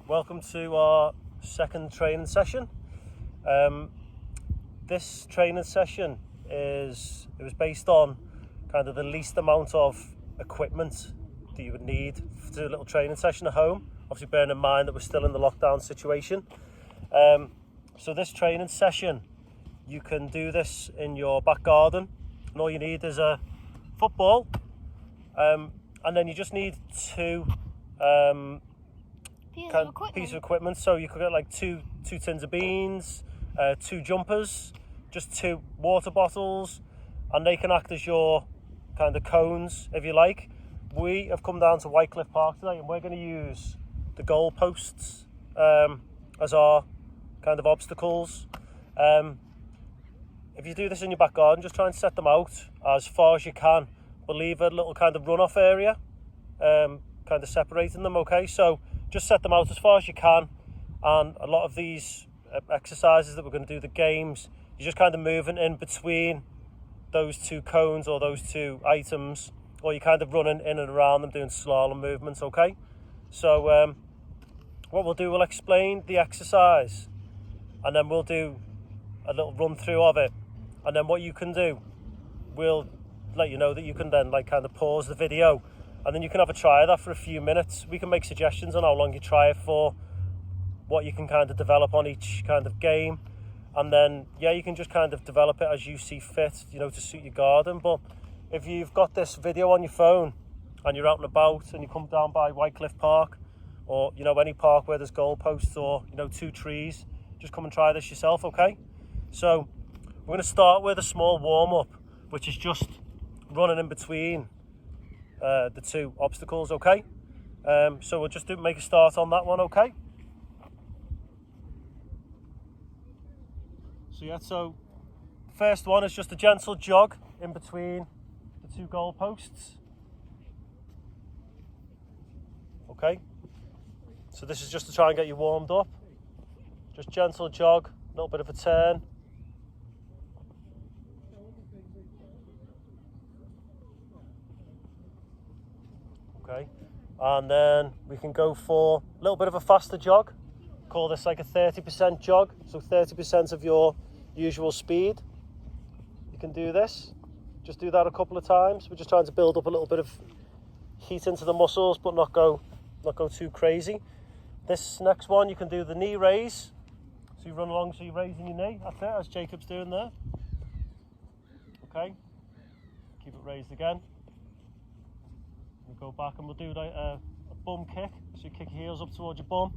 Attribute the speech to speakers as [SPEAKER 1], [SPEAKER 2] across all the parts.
[SPEAKER 1] welcome to our second training session. This training session was based on kind of the least amount of equipment that you would need to do a little training session at home. Obviously bearing in mind that we're still in the lockdown situation. So this training session, you can do this in your back garden, and all you need is a football, and then you just need two pieces of equipment. So you could get like two tins of beans, 2 jumpers, just 2 water bottles, and they can act as your kind of cones if you like. We have come down to Whitecliffe Park today, and we're going to use the goal posts as our kind of obstacles. If you do this in your back garden, just try and set them out as far as you can, but leave a little kind of runoff area, kind of separating them, okay? So just set them out as far as you can, and a lot of these exercises that we're going to do, the games, you're just kind of moving in between those 2 cones or those 2 items, or you're kind of running in and around them doing slalom movements, okay? So what we'll do, we'll explain the exercise, and then we'll do a little run through of it, and then what you can do, we'll let you know that you can then like kind of pause the video, and then you can have a try of that for a few minutes. We can make suggestions on how long you try it for, what you can kind of develop on each kind of game, and then you can just kind of develop it as you see fit, to suit your garden. But if you've got this video on your phone and you're out and about and you come down by Whitecliffe Park, or any park where there's goalposts or 2 trees, just come and try this yourself, okay? So we're going to start with a small warm-up, which is just running in between the 2 obstacles, okay? So we'll just make a start on that one, okay? So first one is just a gentle jog in between the 2 goalposts, okay? So this is just to try and get you warmed up. Just gentle jog, a little bit of a turn. Okay, and then we can go for a little bit of a faster jog. Call this like a 30% jog, so 30% of your usual speed. You can do this. Just do that a couple of times. We're just trying to build up a little bit of heat into the muscles, but not go too crazy. This next one, you can do the knee raise. So you run along, so you're raising your knee. That's it, as Jacob's doing there. Okay, keep it raised again. We'll go back and we'll do like a bum kick. So you kick your heels up towards your bum.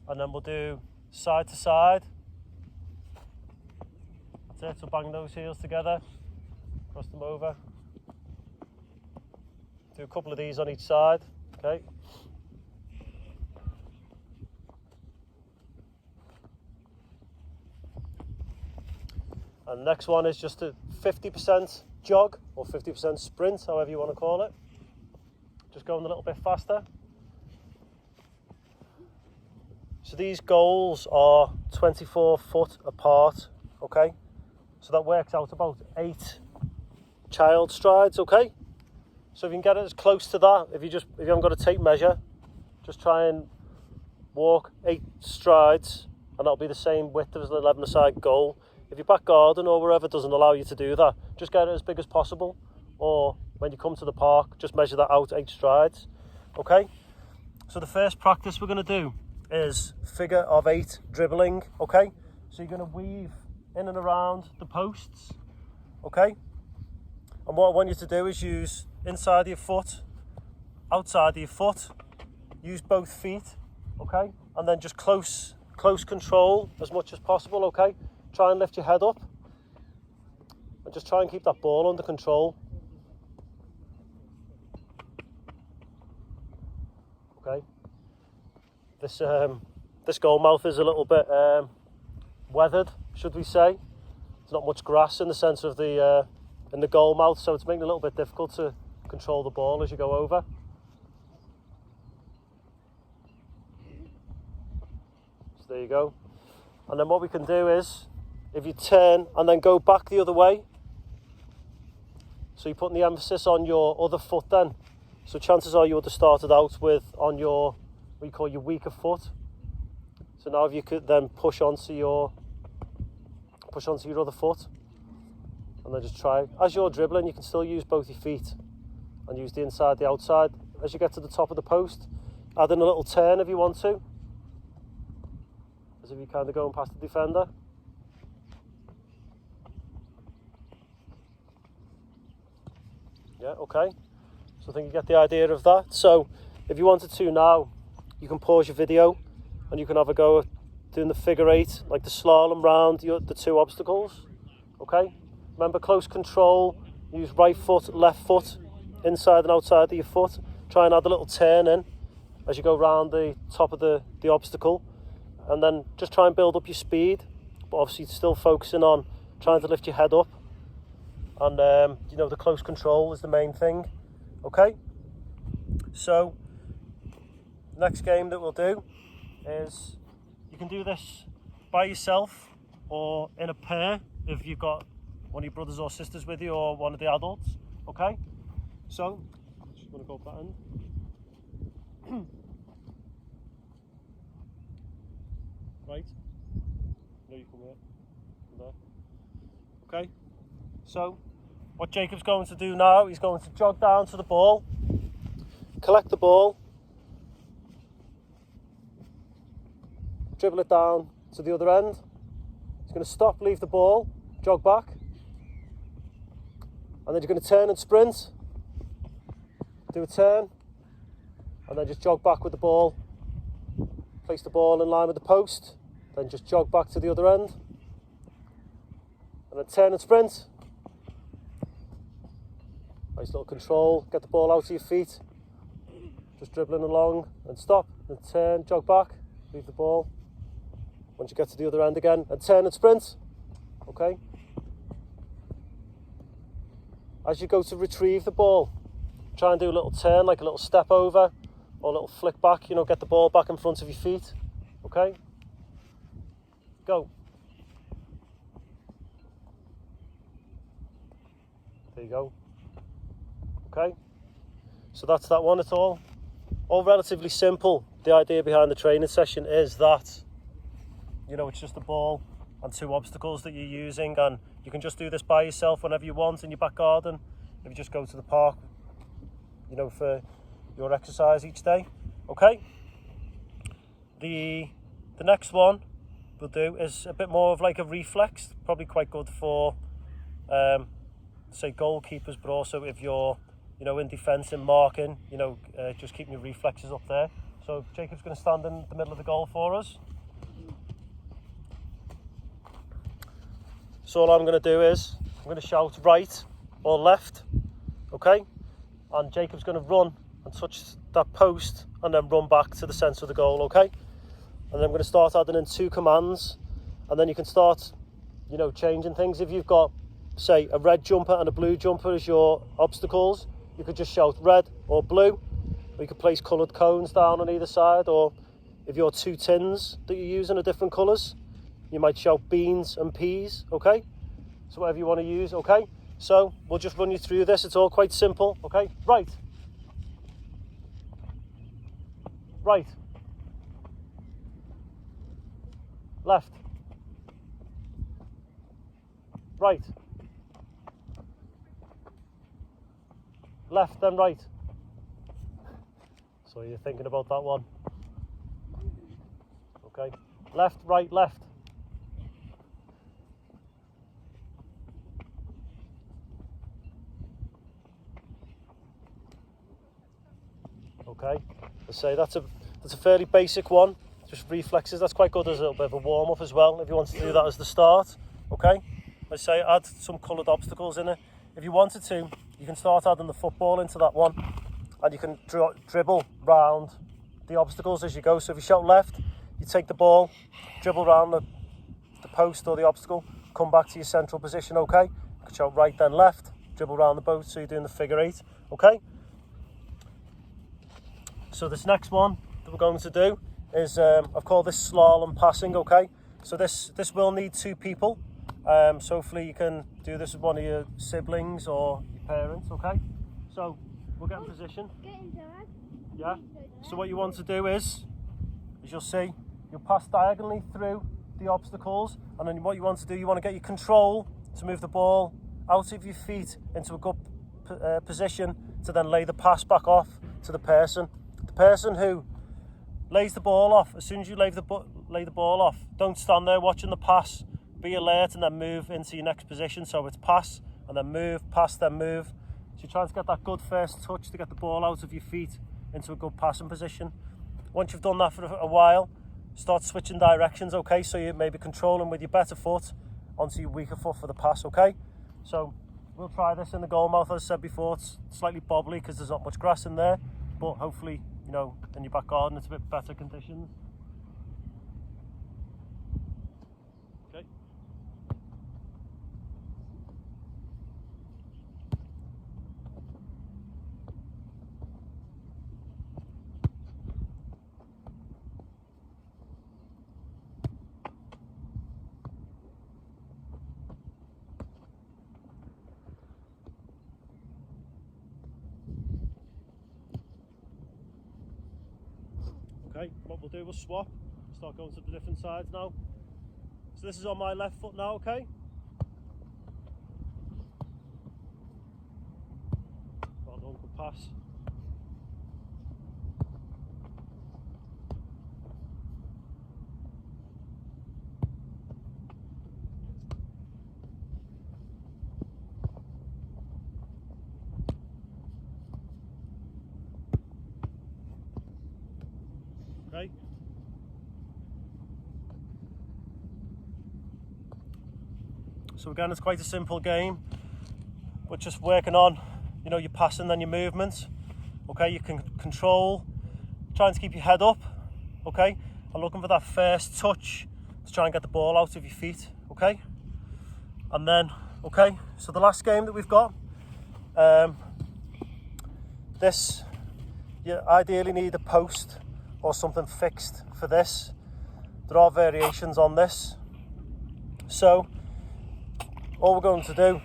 [SPEAKER 1] And then we'll do side to side. That's it, so bang those heels together, cross them over. Do a couple of these on each side, okay? And the next one is just a 50% jog or 50% sprint, however you want to call it. Just going a little bit faster. So these goals are 24 foot apart, okay? So that works out about 8 child strides, okay? So if you can get it as close to that, if you haven't got a tape measure, just try and walk 8 strides, and that'll be the same width as the 11-a-side goal. If your back garden or wherever doesn't allow you to do that, just get it as big as possible, or when you come to the park, just measure that out 8 strides, okay? So the first practice we're going to do is figure of 8 dribbling, okay? So you're going to weave in and around the posts, okay? And what I want you to do is use inside of your foot, outside of your foot, use both feet, okay? And then just close control as much as possible, okay? Try and lift your head up and just try and keep that ball under control, okay? This goal mouth is a little bit weathered, should we say. There's not much grass in the centre of in the goal mouth, so it's making it a little bit difficult to control the ball as you go over. So there you go. And then what we can do is, if you turn and then go back the other way, So you're putting the emphasis on your other foot then. So chances are you would have started out with on your, what you call your weaker foot. So now if you could then push onto your other foot, and then just try. As you're dribbling, you can still use both your feet and use the inside, the outside. As you get to the top of the post, add in a little turn if you want to, as if you're kind of going past the defender. Yeah, okay. So I think you get the idea of that. So if you wanted to now, you can pause your video and you can have a go at doing the figure eight, like the slalom round the two obstacles. Okay? Remember, close control, use right foot, left foot, inside and outside of your foot. Try and add a little turn in as you go round the top of the obstacle. And then just try and build up your speed, but obviously still focusing on trying to lift your head up. And, you know, the close control is the main thing. Okay? So, next game that we'll do is, you can do this by yourself or in a pair if you've got one of your brothers or sisters with you or one of the adults. Okay? So, I'm just going to go up that end. Right. No, you come here. Come there. Okay. So, what Jacob's going to do now, he's going to jog down to the ball, collect the ball, dribble it down to the other end. He's going to stop, leave the ball, jog back, and then you're going to turn and sprint, do a turn, and then just jog back with the ball, place the ball in line with the post, then just jog back to the other end, and then turn and sprint. Nice little control, get the ball out of your feet, just dribbling along, and stop, and turn, jog back, leave the ball. Once you get to the other end again, and turn and sprint. Okay? As you go to retrieve the ball, try and do a little turn, like a little step over, or a little flick back, you know, get the ball back in front of your feet. Okay? Go. There you go. Okay? So that's that one. It's all relatively simple. The idea behind the training session is that, you know, it's just a ball and two obstacles that you're using, and you can just do this by yourself whenever you want in your back garden. If you just go to the park, you know, for your exercise each day. Okay? The next one we'll do is a bit more of like a reflex, probably quite good for say goalkeepers, but also if you're, you know, in defence and marking, you know, just keeping your reflexes up there. So Jacob's going to stand in the middle of the goal for us. So all I'm going to do is, I'm going to shout right or left, okay? And Jacob's going to run and touch that post and then run back to the centre of the goal, okay? And then I'm going to start adding in two commands, and then you can start, you know, changing things. If you've got, say, a red jumper and a blue jumper as your obstacles, you could just shout red or blue, or you could place coloured cones down on either side, or if your two tins that you're using are different colours, you might shout beans and peas, okay? So whatever you want to use, okay? So we'll just run you through this. It's all quite simple, okay? Right. Right. Left. Right. Left then right. So you're thinking about that one. Okay. Left, right, left. Okay. Let's say that's a fairly basic one. Just reflexes. That's quite good as a little bit of a warm up as well. If you want to do that as the start. Okay. Let's say add some coloured obstacles in it. If you wanted to, you can start adding the football into that one, and you can dribble round the obstacles as you go. So if you shout left, you take the ball, dribble round the post or the obstacle, come back to your central position, okay? You can shout right then left, dribble round the boat, so you're doing the figure eight, okay? So this next one that we're going to do is, I've called this slalom passing, okay? So this will need two people. So hopefully you can do this with one of your siblings or your parents, okay? So we'll get in position. Yeah. So what you want to do is, as you'll see, you'll pass diagonally through the obstacles, and then what you want to do, you want to get your control to move the ball out of your feet into a good position to then lay the pass back off to the person. The person who lays the ball off, as soon as you lay the ball off, don't stand there watching the pass. Be alert and then move into your next position. So it's pass and then move, pass, then move. So you're trying to get that good first touch to get the ball out of your feet into a good passing position. Once you've done that for a while, start switching directions, okay? So you may be controlling with your better foot onto your weaker foot for the pass, okay? So we'll try this in the goal mouth. As I said before, it's slightly bobbly because there's not much grass in there, but hopefully, you know, in your back garden it's a bit better conditions. Okay. Okay, what we'll do, we'll swap, start going to the different sides now. So this is on my left foot now, okay? Well done, good pass. Okay. So again, it's quite a simple game, but just working on, you know, your passing and your movement. Okay, you can control, trying to keep your head up, okay, and looking for that first touch to try and get the ball out of your feet, okay. And then, okay, so the last game that we've got, this, you ideally need a post or something fixed for this. There are variations on this. So all we're going to do,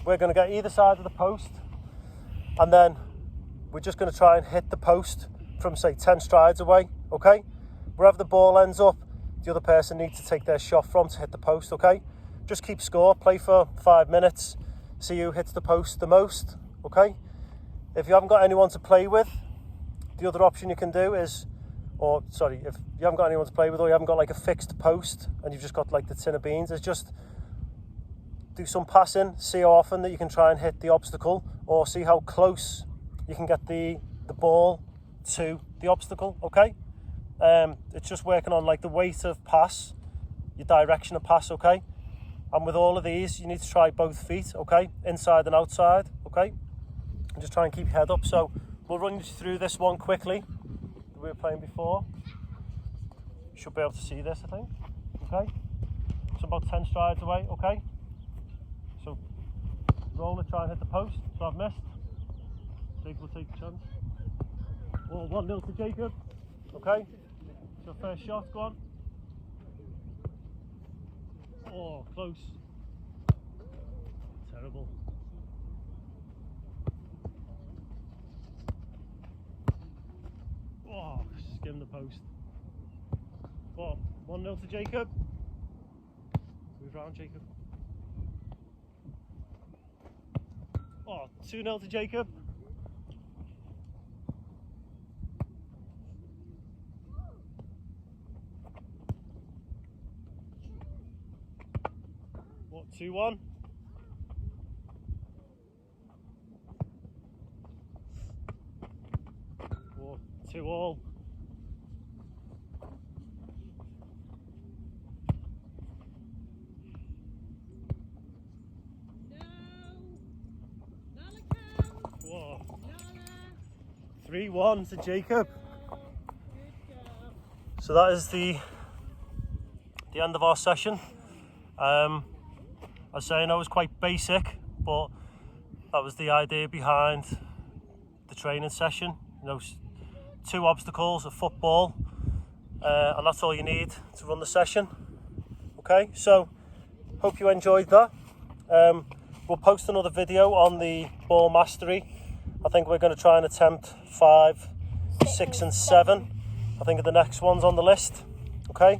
[SPEAKER 1] we're going to get either side of the post, and then we're just going to try and hit the post from, say, 10 strides away, okay? Wherever the ball ends up, the other person needs to take their shot from to hit the post, okay? Just keep score, play for 5 minutes, see who hits the post the most, okay? If you haven't got anyone to play with, the other option you can do is, if you haven't got anyone to play with, or you haven't got like a fixed post and you've just got like the tin of beans, is just do some passing, see how often that you can try and hit the obstacle, or see how close you can get the ball to the obstacle, okay? It's just working on like the weight of pass, your direction of pass, okay? And with all of these, you need to try both feet, okay? Inside and outside, okay? And just try and keep your head up. So we'll run you through this one quickly that we were playing before. You should be able to see this, I think. Okay? So about 10 strides away, okay? So roll it, try and hit the post. So I've missed. Jake will take the chance. Oh, 1-0 to Jacob. Okay? So first shot, go on. Oh, close. Terrible. Oh, skim the post. Oh, 1-0 to Jacob. Move round, Jacob. Oh, 2-0 to Jacob. What, 2-1? Oh, 2-all. Whoa. 3-1 to Jacob. So that is the end of our session. I was saying I was quite basic, but that was the idea behind the training session. You know, 2 obstacles, a football, and that's all you need to run the session. Okay, so hope you enjoyed that. we'll post another video on the ball mastery. I think we're going to try and attempt 5, 6 and 7. I think the next one's on the list. Okay,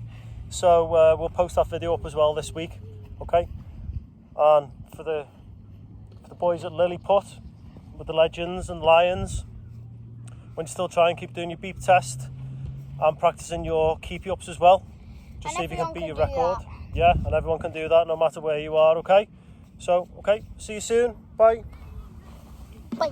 [SPEAKER 1] so we'll post that video up as well this week. Okay, and for the boys at Lilliput with the Legends and Lions, when you still try and keep doing your beep test and practicing your keepy ups as well, just see if you can beat your record. Yeah, and everyone can do that no matter where you are. Okay, so okay, see you soon. Bye.
[SPEAKER 2] Bye.